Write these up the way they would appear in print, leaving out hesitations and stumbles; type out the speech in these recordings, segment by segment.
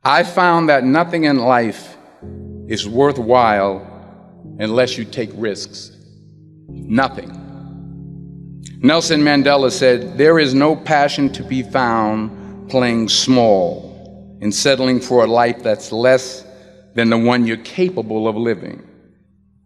I found that nothing in life is worthwhile unless you take risks. Nothing. Nelson Mandela said, "There is no passion to be found playing small and settling for a life that's less than the one you're capable of living."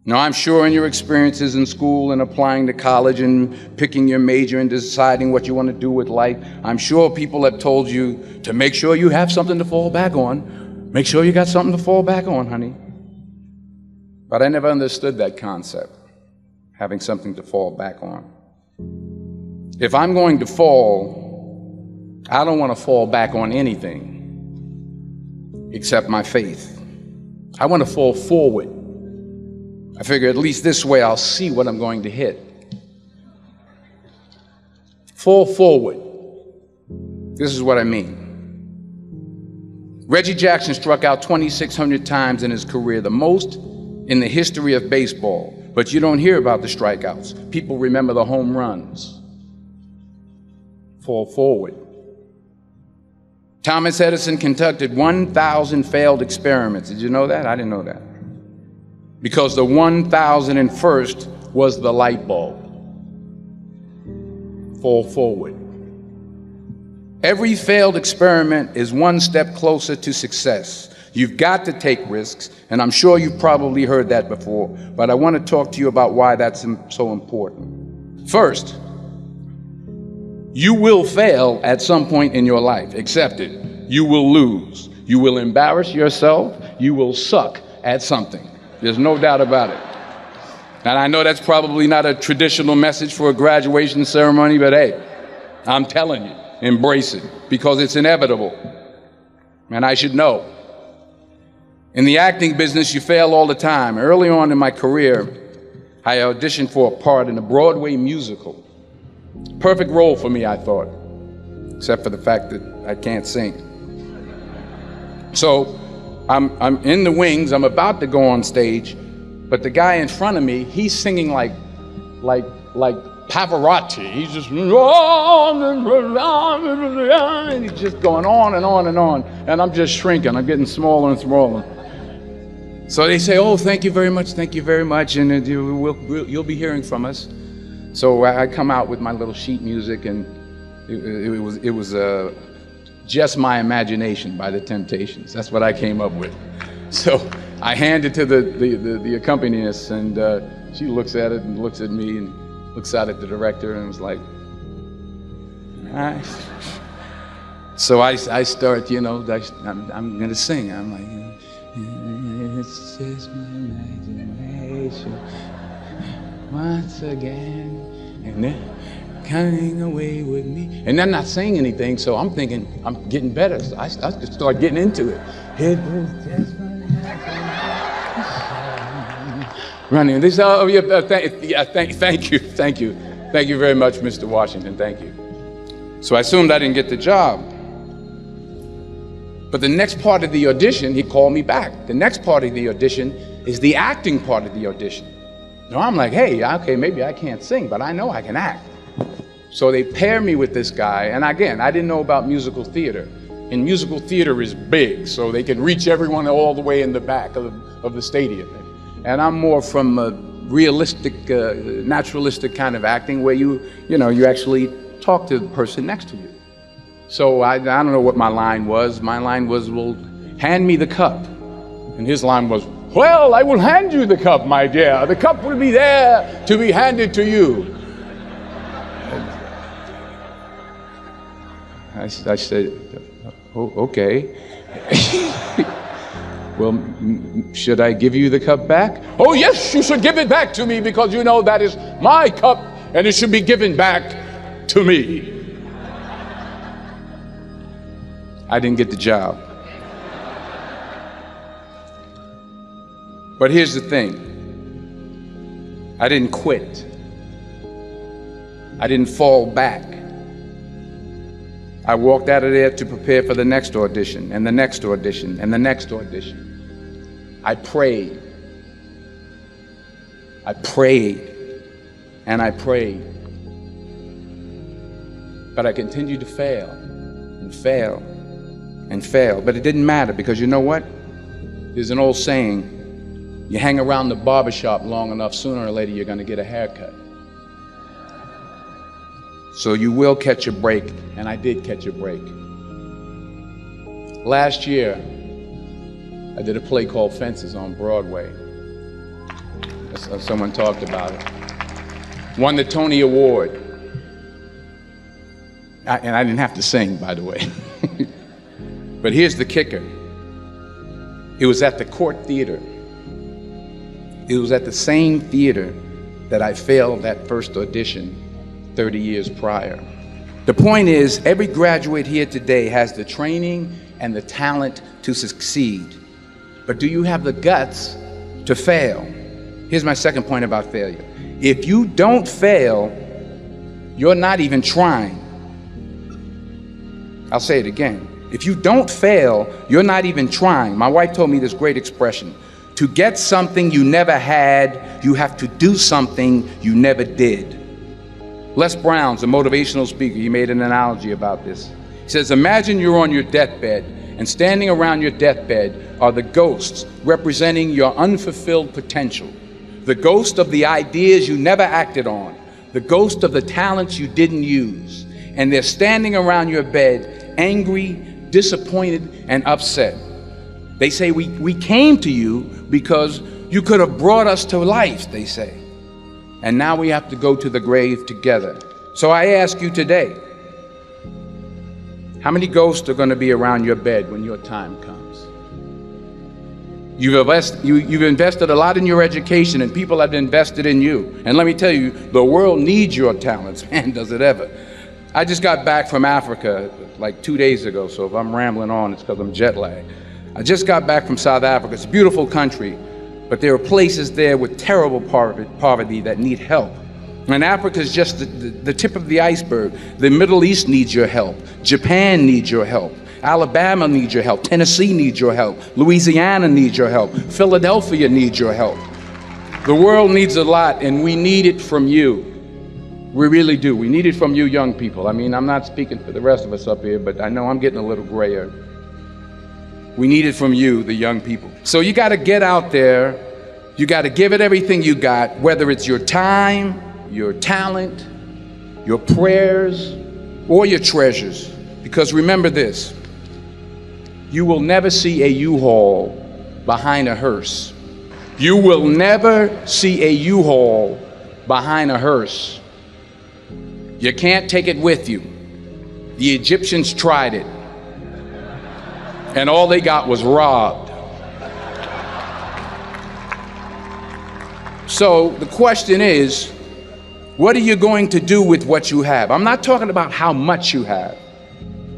Now, I'm sure in your experiences in school and applying to college and picking your major and deciding what you want to do with life, I'm sure people have told you to make sure you have something to fall back on. Make sure you got something to fall back on, honey. But I never understood that concept, having something to fall back on. If I'm going to fall, I don't want to fall back on anything except my faith. I want to fall forward. I figure at least this way I'll see what I'm going to hit. Fall forward. This is what I mean. Reggie Jackson struck out 2,600 times in his career, the most in the history of baseball. But you don't hear about the strikeouts. People remember the home runs. Fall forward. Thomas Edison conducted 1,000 failed experiments. Did you know that? I didn't know that. Because the 1,001st was the light bulb. Fall forward. Every failed experiment is one step closer to success. You've got to take risks, and I'm sure you've probably heard that before, but I want to talk to you about why that's so important. First, you will fail at some point in your life. Accept it. You will lose. You will embarrass yourself. You will suck at something. There's no doubt about it. And I know that's probably not a traditional message for a graduation ceremony, but hey, I'm telling you, embrace it, because it's inevitable. And I should know. In the acting business, you fail all the time. Early on in my career, I auditioned for a part in a Broadway musical. Perfect role for me, I thought, except for the fact that I can't sing. So I'm in the wings, I'm about to go on stage, but the guy in front of me, he's singing like Pavarotti. He's just, and he's just going on and on and on, and I'm just shrinking, I'm getting smaller and smaller. So they say, "Oh, thank you very much, and you'll be hearing from us." So I come out with my little sheet music, and it was Just My Imagination by the Temptations. That's what I came up with. So I hand it to the accompanist, and she looks at it and looks at me and looks out at the director and was like, "All right." So I start, I'm gonna sing. I'm like, "It's just my imagination once again, and then coming away with me." And I'm not saying anything, so I'm thinking I'm getting better. So I just start getting into it. It was just my running. This, thank you very much, Mr. Washington. Thank you. So I assumed I didn't get the job. But the next part of the audition, he called me back. The next part of the audition is the acting part of the audition. Now I'm like, hey, okay, maybe I can't sing, but I know I can act. So they pair me with this guy, and again, I didn't know about musical theater. And musical theater is big, so they can reach everyone all the way in the back of the stadium. And I'm more from a realistic, naturalistic kind of acting where you actually talk to the person next to you. So I don't know what my line was. My line was, "Well, hand me the cup." And his line was, "Well, I will hand you the cup, my dear. The cup will be there to be handed to you." I said, "Oh, okay." "Well, should I give you the cup back?" "Oh, yes, you should give it back to me, because you know that is my cup and it should be given back to me." I didn't get the job. But here's the thing. I didn't quit. I didn't fall back. I walked out of there to prepare for the next audition, and the next audition, and the next audition. I prayed. I prayed, and I prayed. But I continued to fail, and fail, and failed. But it didn't matter, because you know what? There's an old saying, you hang around the barbershop long enough, sooner or later you're going to get a haircut. So you will catch a break, and I did catch a break. Last year, I did a play called Fences on Broadway. Someone talked about it. Won the Tony Award. And I didn't have to sing, by the way. But here's the kicker. It was at the Court Theater. It was at the same theater that I failed that first audition 30 years prior. The point is, every graduate here today has the training and the talent to succeed. But do you have the guts to fail? Here's my second point about failure. If you don't fail, you're not even trying. I'll say it again. If you don't fail, you're not even trying. My wife told me this great expression. To get something you never had, you have to do something you never did. Les Brown's a motivational speaker. He made an analogy about this. He says, imagine you're on your deathbed, and standing around your deathbed are the ghosts representing your unfulfilled potential. The ghost of the ideas you never acted on. The ghost of the talents you didn't use. And they're standing around your bed, angry, disappointed, and upset. They say, we came to you because you could have brought us to life, they say. And now we have to go to the grave together. So I ask you today, how many ghosts are going to be around your bed when your time comes? You've invested a lot in your education, and people have invested in you. And let me tell you, the world needs your talents, man, does it ever. I just got back from Africa like 2 days ago, so if I'm rambling on, it's because I'm jet lagged. I just got back from South Africa. It's a beautiful country, but there are places there with terrible poverty that need help. And Africa is just the tip of the iceberg. The Middle East needs your help. Japan needs your help. Alabama needs your help. Tennessee needs your help. Louisiana needs your help. Philadelphia needs your help. The world needs a lot, and we need it from you. We really do. We need it from you young people. I mean, I'm not speaking for the rest of us up here, but I know I'm getting a little grayer. We need it from you, the young people. So you got to get out there. You got to give it everything you got, whether it's your time, your talent, your prayers, or your treasures. Because remember this, you will never see a U-Haul behind a hearse. You will never see a U-Haul behind a hearse. You can't take it with you. The Egyptians tried it, and all they got was robbed. So the question is, what are you going to do with what you have? I'm not talking about how much you have.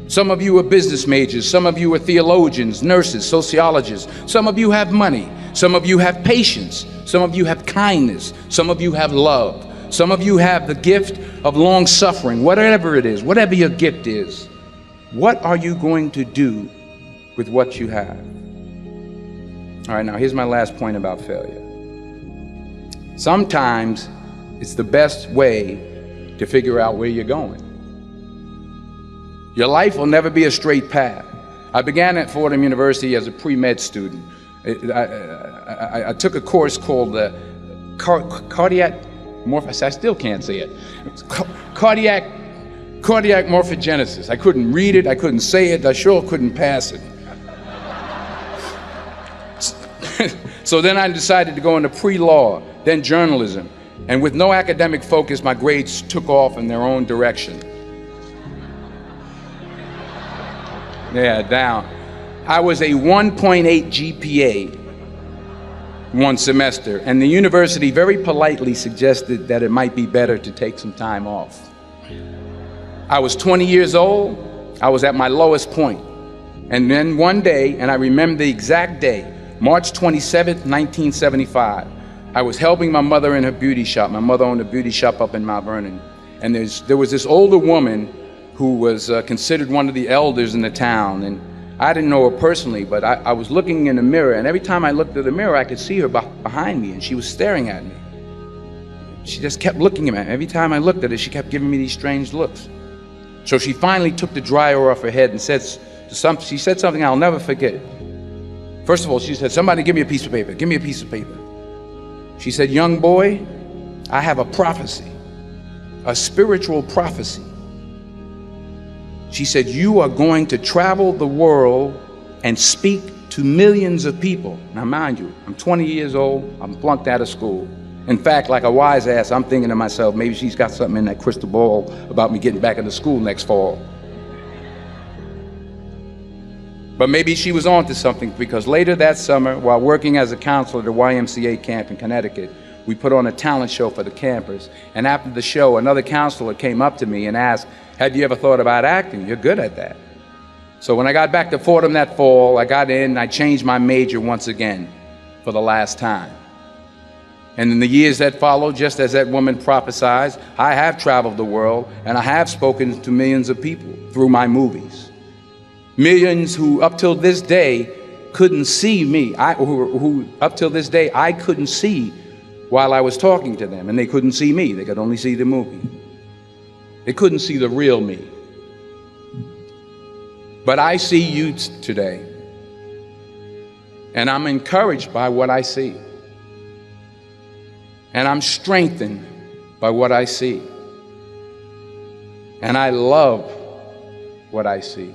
Some of you are business majors, some of you are theologians, nurses, sociologists. Some of you have money, some of you have patience, some of you have kindness, some of you have love. Some of you have the gift of long suffering, whatever it is, whatever your gift is. What are you going to do with what you have? All right, now here's my last point about failure. Sometimes it's the best way to figure out where you're going. Your life will never be a straight path. I began at Fordham University as a pre-med student. I took a course called cardiac morphogenesis. I still can't say it. Cardiac morphogenesis. I couldn't read it, I couldn't say it, I sure couldn't pass it. So then I decided to go into pre-law, then journalism. And with no academic focus, my grades took off in their own direction. Yeah, down. I was a 1.8 GPA one semester, and the university very politely suggested that it might be better to take some time off. I was 20 years old. I was at my lowest point. And then one day, and I remember the exact day, March 27th, 1975, I was helping my mother in her beauty shop. My mother owned a beauty shop up in Mount Vernon. And there was this older woman who was considered one of the elders in the town. And I didn't know her personally, but I was looking in the mirror, and every time I looked at the mirror, I could see her behind me, and she was staring at me. She just kept looking at me. Every time I looked at her, she kept giving me these strange looks. So she finally took the dryer off her head and said She said something I'll never forget. First of all, she said, somebody give me a piece of paper. Give me a piece of paper. She said, young boy, I have a prophecy, a spiritual prophecy. She said, you are going to travel the world and speak to millions of people. Now, mind you, I'm 20 years old. I'm flunked out of school. In fact, like a wise ass, I'm thinking to myself, maybe she's got something in that crystal ball about me getting back into school next fall. But maybe she was on to something, because later that summer, while working as a counselor at the YMCA camp in Connecticut, we put on a talent show for the campers. And after the show, another counselor came up to me and asked, have you ever thought about acting? You're good at that. So when I got back to Fordham that fall, I got in and I changed my major once again for the last time. And in the years that followed, just as that woman prophesied, I have traveled the world and I have spoken to millions of people through my movies. Millions who up till this day couldn't see me, who up till this day I couldn't see while I was talking to them, and they couldn't see me, they could only see the movie. They couldn't see the real me. But I see you today, and I'm encouraged by what I see. And I'm strengthened by what I see. And I love what I see.